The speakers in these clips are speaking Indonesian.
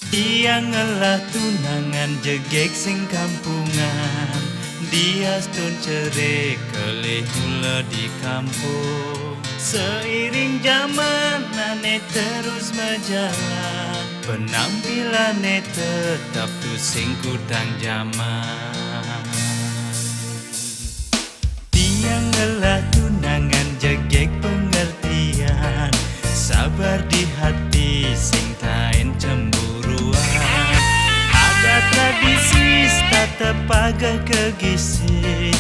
Dia ngelah tunangan jegek sing kampungan, dia stun cerai kelih mula di kampung. Seiring zaman ane terus berjalan, penampilannya tetap tu sing kudang zaman. Dia ngelah tunangan jegek pengertian, sabar di hati sing tain cemburuan. Ada tradisi tetap agak kegisi,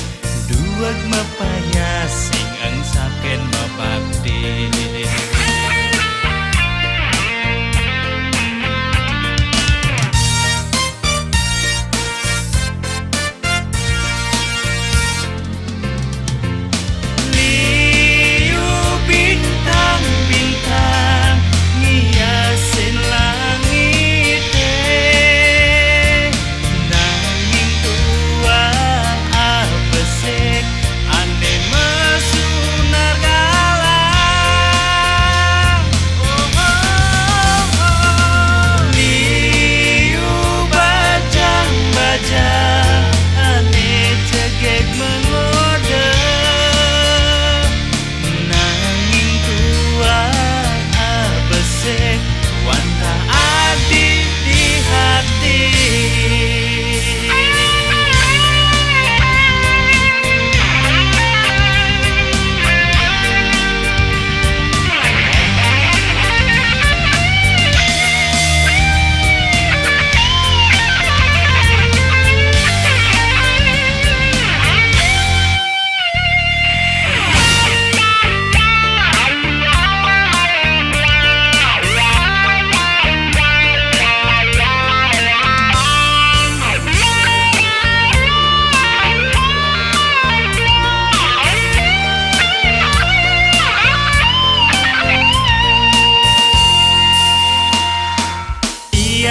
duag mapaya sing angsaken mabakti.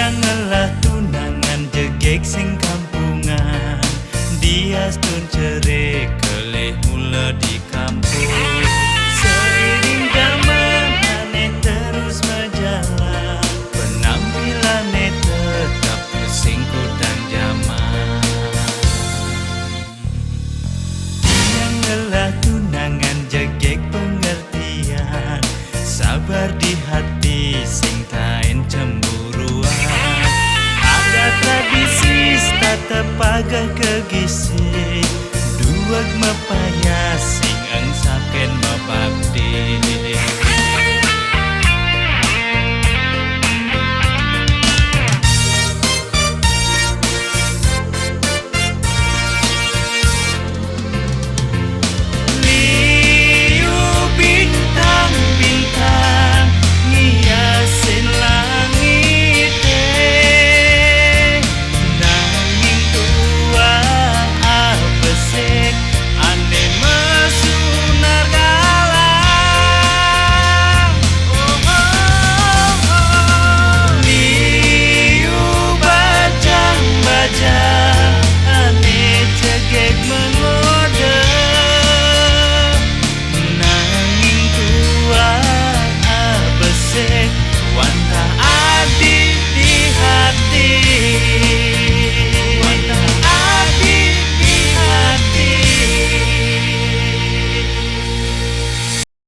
Ngelah tunangan jegek sing kampungan, dia stun cerai kelih mula di kampung. Seiring zaman aneh terus berjalan, penampilannya tetap sing kudang zaman. Dia ngelah tunangan jegek pengertian, sabar di hati sing tain cemburuan. Tradisi tetap agak kegisi, duag mapa